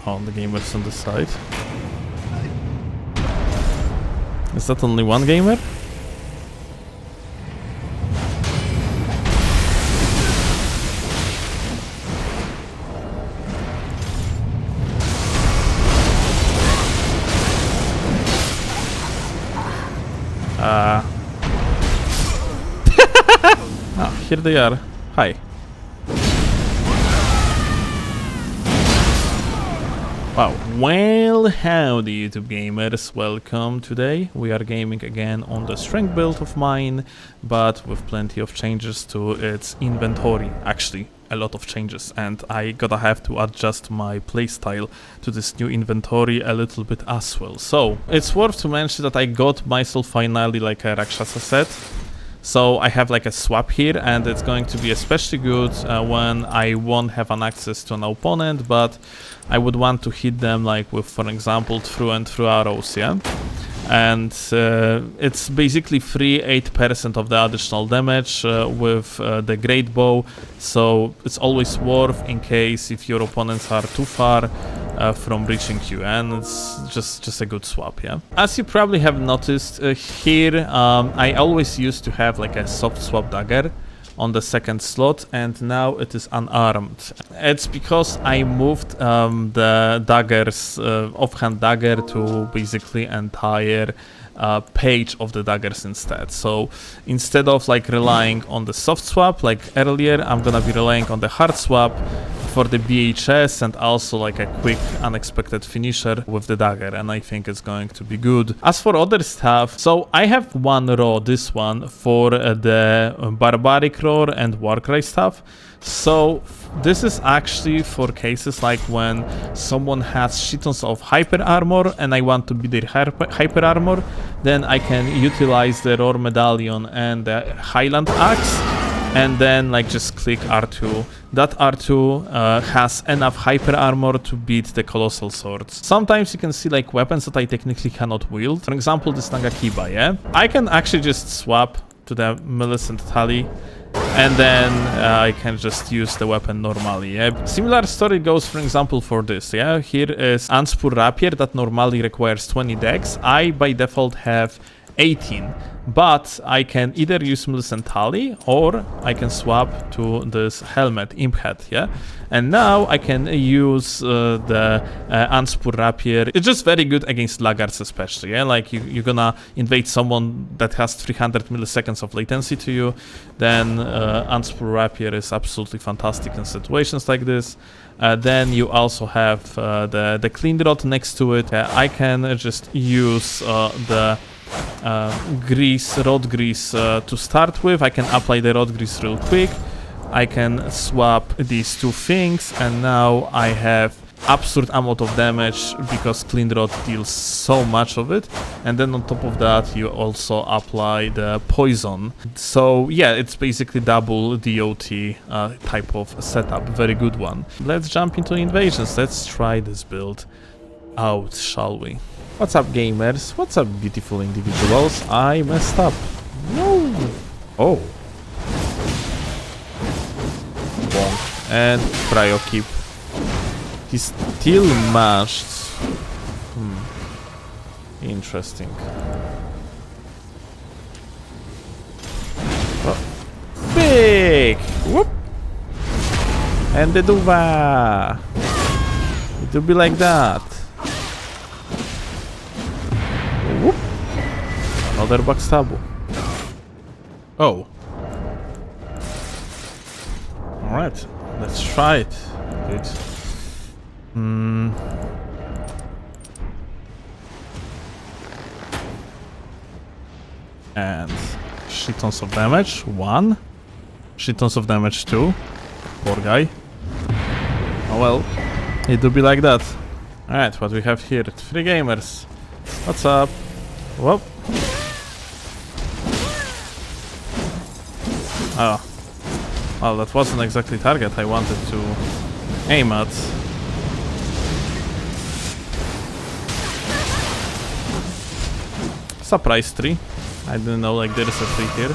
Oh, the gamers on the side. Is that only one gamer? Here they are. Hi. Wow. Well, howdy YouTube gamers, welcome. Today we are gaming again on the strength build of mine, but with plenty of changes to its inventory. Actually, a lot of changes, and I gotta have to adjust my playstyle to this new inventory a little bit as well. So, it's worth to mention that I got myself finally like a Rakshasa set. So I have like a swap here, and it's going to be especially good when I won't have an access to an opponent, but I would want to hit them like with, for example, through and through arrows, yeah? And it's basically free 8% of the additional damage with the great bow, so it's always worth in case if your opponents are too far from reaching you, and it's just a good swap, yeah. As you probably have noticed here, I always used to have like a soft swap dagger on the second slot, and now it is unarmed. It's because I moved the daggers, offhand dagger, to basically entire page of the daggers instead. So instead of like relying on the soft swap like earlier, I'm gonna be relying on the hard swap for the BHS and also like a quick unexpected finisher with the dagger, and I think it's going to be good. As for other stuff, so I have one row, this one, for the barbaric roar and warcry stuff. So this is actually for cases like when someone has shitons of hyper armor and I want to be their hyper armor, then I can utilize the roar medallion and the highland axe, and then like just click R2. That R2 has enough hyper armor to beat the colossal swords. Sometimes you can see like weapons that I technically cannot wield. For example, this Nagakiba, yeah? I can actually just swap to the Millicent Tally, and then I can just use the weapon normally, yeah? Similar story goes, for example, for this, yeah? Here is Anspur Rapier that normally requires 20 dex. I, by default, have 18. But I can either use Millicent Tally or I can swap to this helmet, Imp Head, yeah? And now I can use the Anspur Rapier. It's just very good against laggards especially, yeah? Like you're gonna invade someone that has 300 milliseconds of latency to you, then Anspur Rapier is absolutely fantastic in situations like this. Then you also have the Clean Rod next to it. I can just use the rod grease to start with. I can apply the rod grease real quick. I can swap these two things, and now I have absurd amount of damage because Clean Rod deals so much of it. And then on top of that you also apply the poison. So yeah, it's basically double DOT type of setup. Very good one. Let's jump into invasions. Let's try this build out, shall we? What's up, gamers? What's up, beautiful individuals? I messed up. No. Oh. Bonk. And cryo keep. He's still mashed. Interesting. Oh. Big. Whoop. And the duva. It will be like that. Whoop. Another backstab. Oh. Alright, let's try it. Good. And shit tons of damage. 1. Shit tons of damage 2. Poor guy. Oh well. It will be like that. Alright, what we have here? 3 gamers. What's up? Whoop. Oh. Well, that wasn't exactly target I wanted to aim at. Surprise tree. I didn't know like there is a tree here.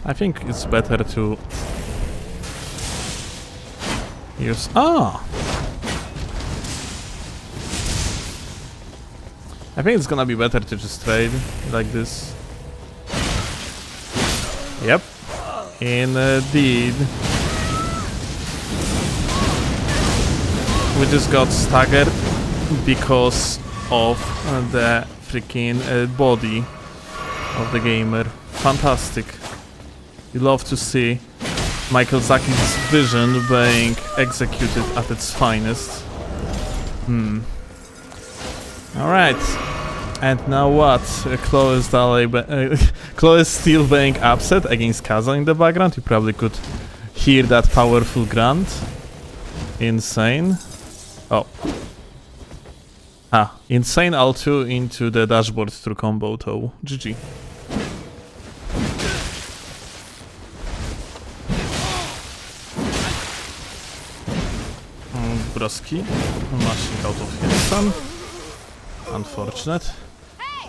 I think it's better to Here's... Ah! I think it's gonna be better to just trade like this. Yep. Indeed. We just got staggered because of the freaking body of the gamer. Fantastic. You love to see Michael Zaki's vision being executed at its finest. Alright. And now what? Chloe is still being upset against Kaza in the background. You probably could hear that powerful grunt. Insane. Oh. Ah, insane L2 into the dashboard through combo toe. GG. Broski. Mashing out of his son. Unfortunate.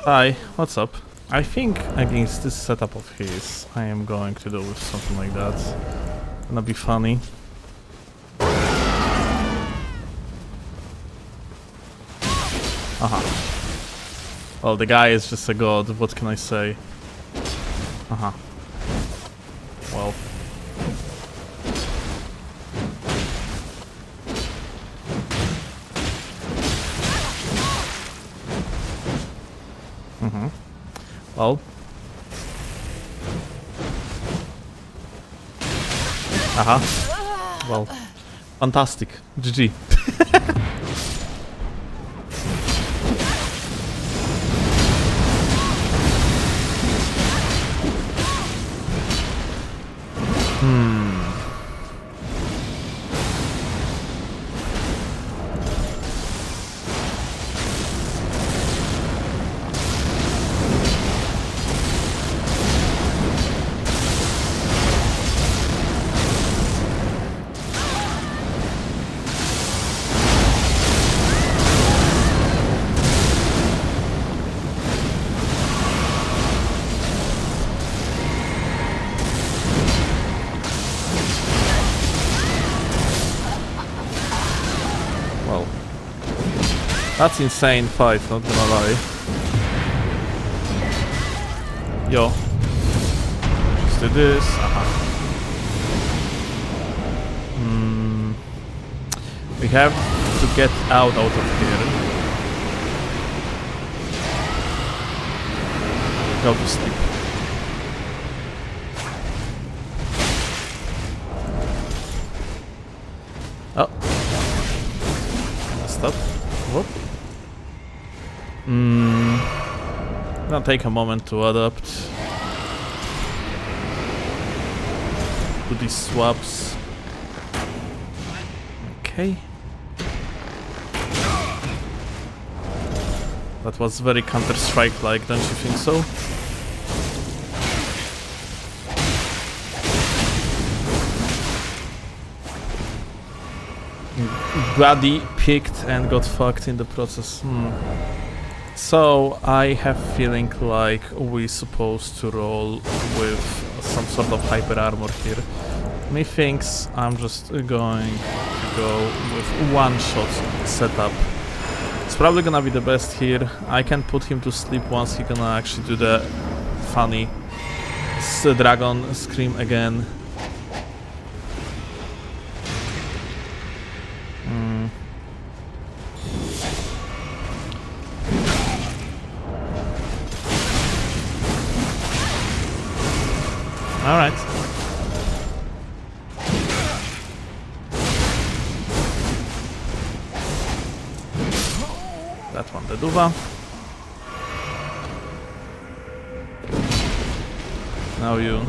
Hi, what's up? I think against this setup of his, I am going to do with something like that. Gonna be funny. Aha. Well, the guy is just a god, what can I say? Aha. Well. Well. Aha. Well. Fantastic. GG. That's insane fight, not gonna lie. Yo. Just do this. Aha. We have to get out of here. Go to sleep. Oh. Stop. Whoop. Gonna take a moment to adapt to these swaps. Okay. That was very Counter-Strike-like, don't you think so? Buddy picked and got fucked in the process. So I have feeling like we're supposed to roll with some sort of hyper armor here. Methinks I'm just going to go with one-shot setup. It's probably gonna be the best here. I can put him to sleep once he gonna actually do the funny dragon scream again. Alright. That one, the Duva. Now you.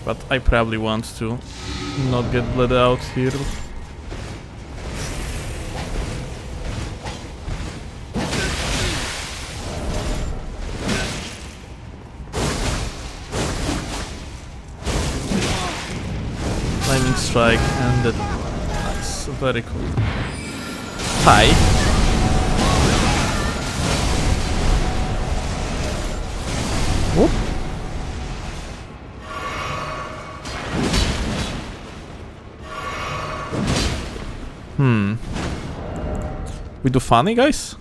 But I probably want to not get bled out here. Lightning strike and the nice, very cool. Hi. Whoop. We do funny, guys?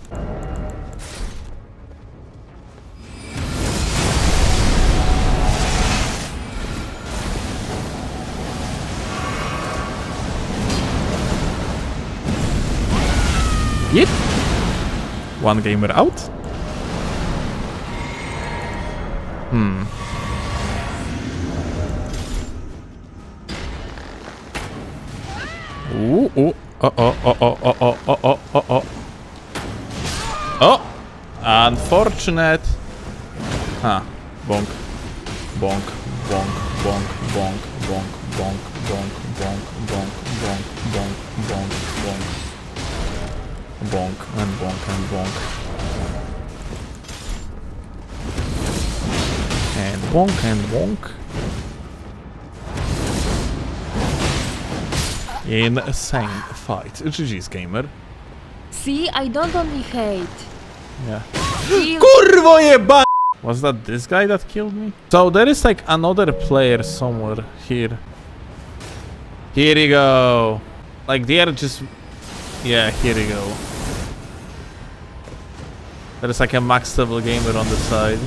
Yep. One gamer out. Ooh, ooh. Oh! Unfortunate. Huh. Bonk. Bonk. Bonk. Bonk. Bonk. Bonk. Bonk. Bonk. Bonk. Bonk. Bonk. Bonk. Bonk. Bonk. Bonk and bonk and bonk. And bonk and bonk. Insane fight. GG's, gamer. See, I don't only hate. Yeah. Feel Kurwo jeba! Was that this guy that killed me? So there is like another player somewhere here. Here you go. Like they are just... Yeah, here you go. There is like a max level gamer on the side.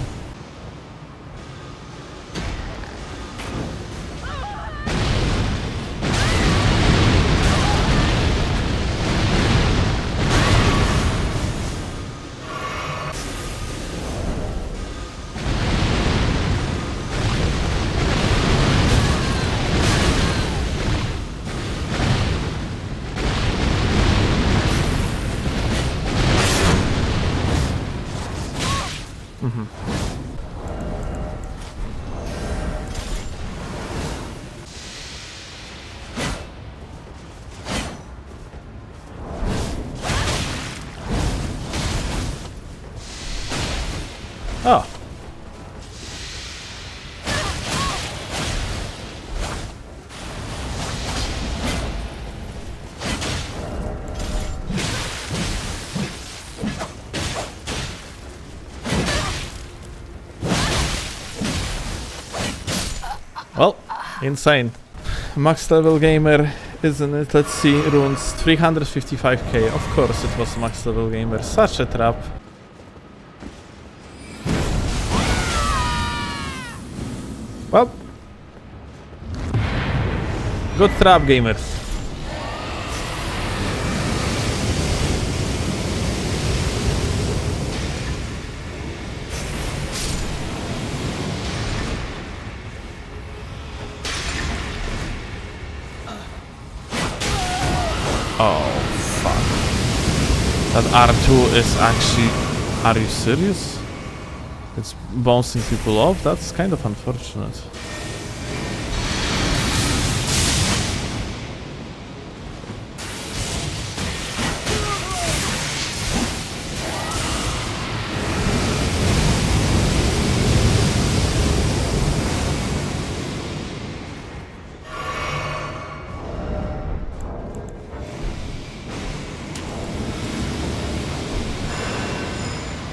Oh. Well, insane. Max level gamer, isn't it? Let's see, runes 355k. Of course it was max level gamer. Such a trap. Well, good trap, gamers. Oh, fuck. That R2 is actually... Are you serious? It's bouncing people off? That's kind of unfortunate.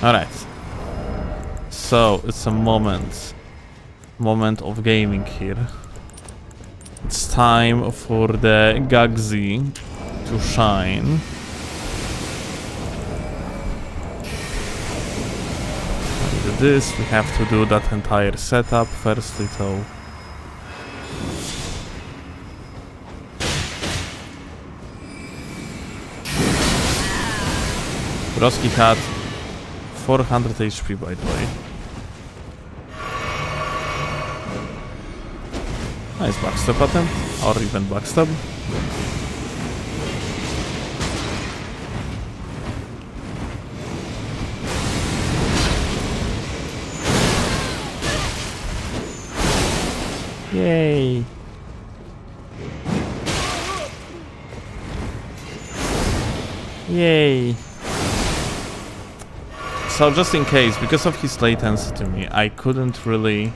Alright. So, it's a moment of gaming here. It's time for the Gagzi to shine. To do this, we have to do that entire setup firstly though. Broski had 400 HP by the way. Nice backstab attempt, or even backstab. Yay! Yay! So just in case, because of his latency to me, I couldn't really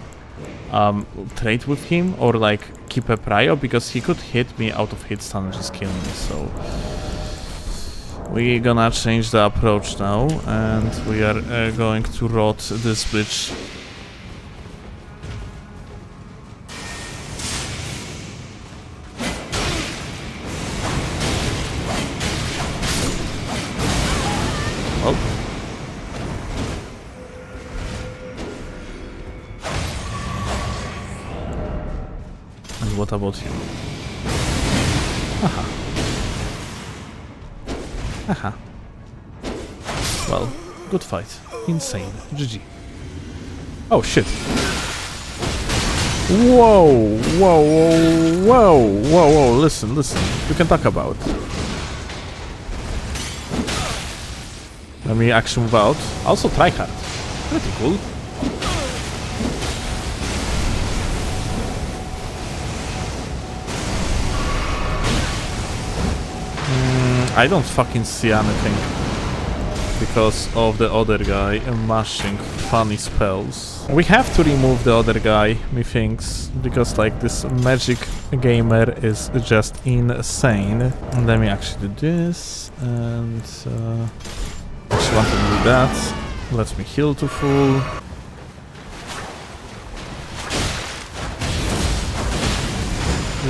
trade with him or like keep a prio because he could hit me out of hit stun and just kill me. So we're gonna change the approach now and we are going to rot this bitch. And what about you? Haha. Haha. Well, good fight. Insane. GG. Oh shit. Whoa, whoa, whoa, whoa, whoa, whoa, listen, we can talk about. Let me actually move out. Also tryhard. Pretty cool. I don't fucking see anything because of the other guy mashing funny spells. We have to remove the other guy, methinks, because like this magic gamer is just insane. And let me actually do this, and actually want to do that. Let me heal to full.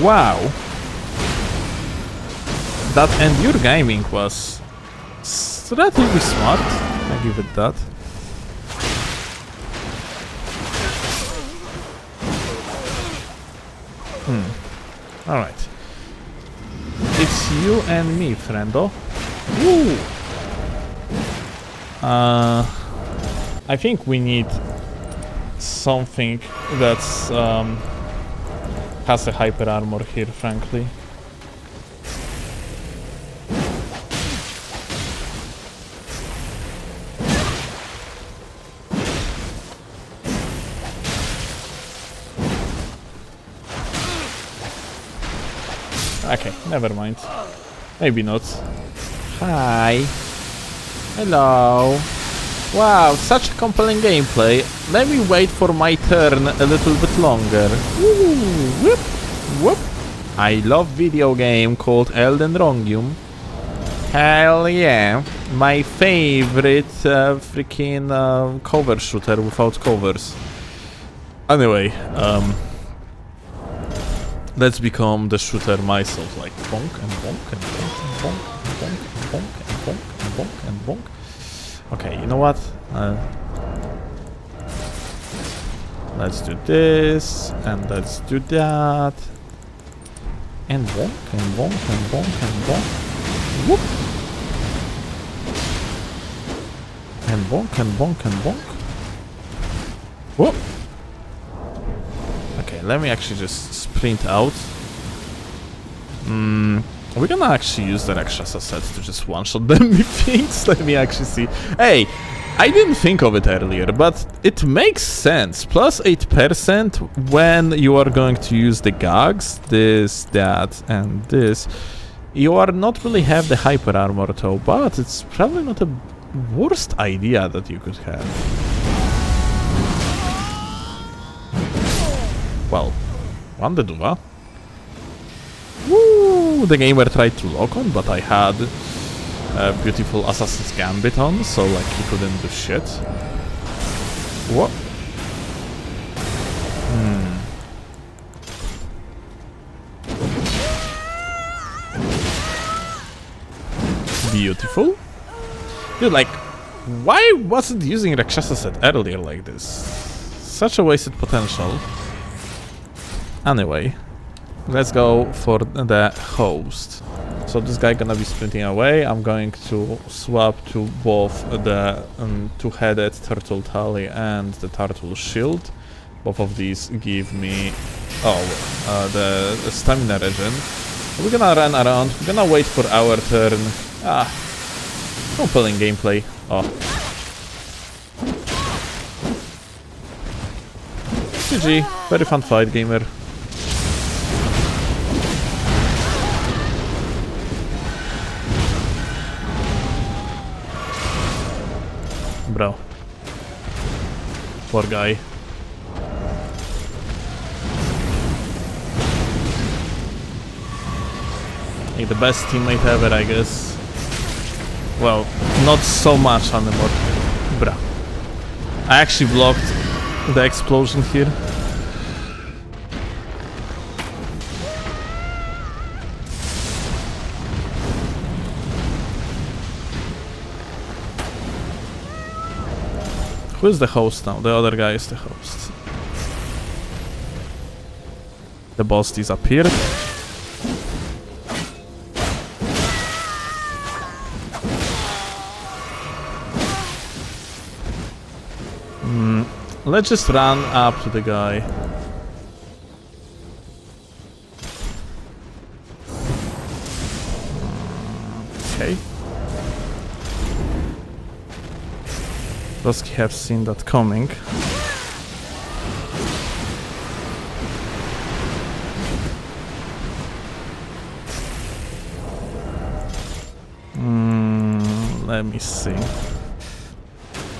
Wow! That Endure Gaming was relatively smart, I give it that. Alright. It's you and me, friendo. Woo! I think we need something that's has a hyper armor here, frankly. Okay, never mind. Maybe not. Hi. Hello. Wow, such a compelling gameplay. Let me wait for my turn a little bit longer. Woo, whoop, whoop. I love video game called Elden Ring. Hell yeah. My favorite freaking cover shooter without covers. Anyway, let's become the shooter myself, like bonk and bonk and bonk and bonk and bonk and bonk and bonk and bonk and bonk. Okay, you know what? Let's do this and let's do that. And bonk and bonk and bonk and bonk. Whoop! And bonk and bonk and bonk. Whoop! Okay, let me actually just sprint out. We're gonna actually use that extra set to just one-shot them with things. Let me actually see. Hey, I didn't think of it earlier, but it makes sense. Plus 8% when you are going to use the gags, this, that, and this. You are not really have the hyper armor though, but it's probably not a worst idea that you could have. Well, one the duva. Woo! The gamer tried to lock on, but I had a beautiful Assassin's Gambit on, so like he couldn't do shit. What? Beautiful. Dude, like, why wasn't using Rakshasa set earlier like this? Such a wasted potential. Anyway, let's go for the host. So this guy gonna be sprinting away. I'm going to swap to both the two-headed turtle tally and the turtle shield. Both of these give me the stamina regen. We're gonna run around. We're gonna wait for our turn. Compelling gameplay. Oh. GG. Very fun fight, gamer. Bro. Poor guy. Like the best teammate ever, I guess. Well, not so much anymore. Bruh. I actually blocked the explosion here. Who is the host now? The other guy is the host. The boss disappeared. Let's just run up to the guy. Okay. Steelovsky have seen that coming. Let me see.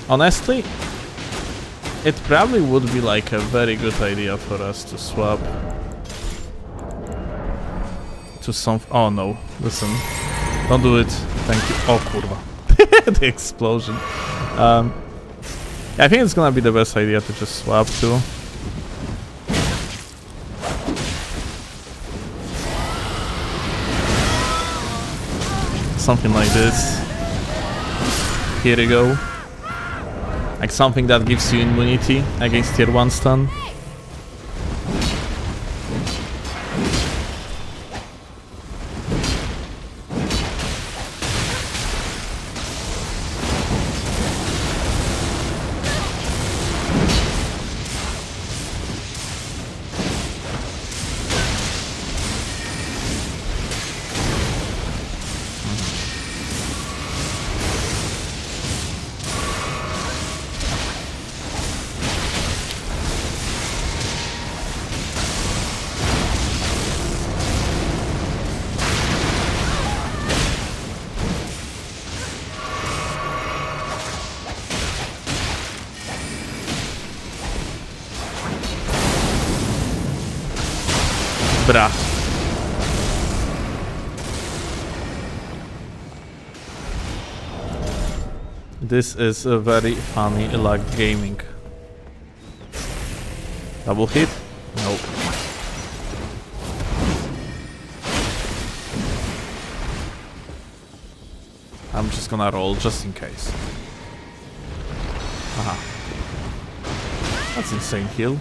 Honestly, it probably would be like a very good idea for us to swap to some. Oh no, listen. Don't do it. Thank you. Oh, kurwa. The explosion. I think it's gonna be the best idea to just swap to. Something like this. Here we go. Like something that gives you immunity against tier 1 stun. Bra. This is a very funny lag gaming. Double hit? Nope. I'm just gonna roll just in case. Aha. That's insane heal.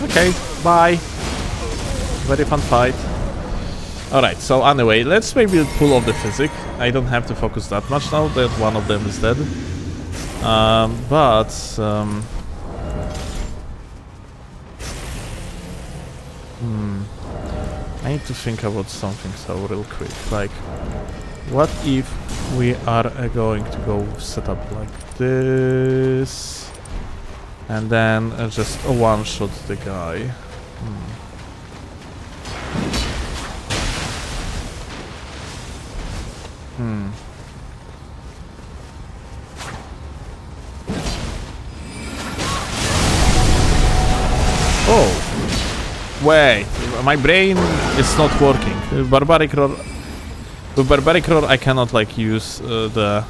Okay, bye. Very fun fight. Alright, so anyway, let's maybe pull off the physic. I don't have to focus that much now that one of them is dead. I need to think about something so real quick. Like, what if we are going to go set up like this? And then just one-shot the guy. Oh! Wait, my brain is not working. With Barbaric Roar I cannot like use the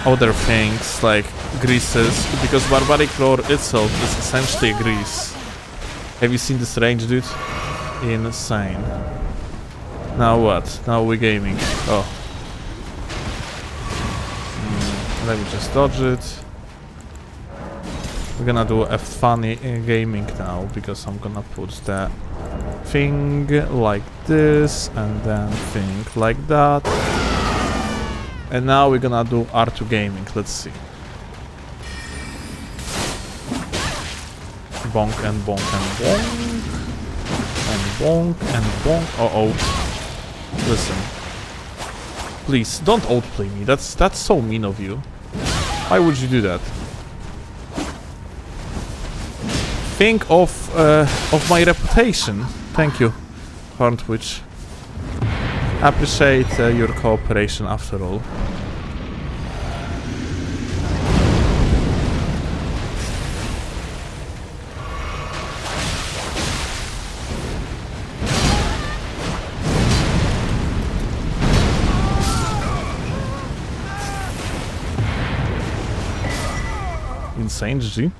other things like greases, because Barbaric Roar itself is essentially a grease. Have you seen this range, dude? Insane. Now what? Now we're gaming. Oh. Let me just dodge it. We're gonna do a funny gaming now, because I'm gonna put the thing like this and then thing like that. And now we're gonna do R2 gaming. Let's see. Bonk and bonk and bonk. And bonk and bonk. Uh-oh. Listen. Please, don't outplay me. That's so mean of you. Why would you do that? Think of my reputation. Thank you, Horntwitch. Appreciate your cooperation after all. Insane, GG.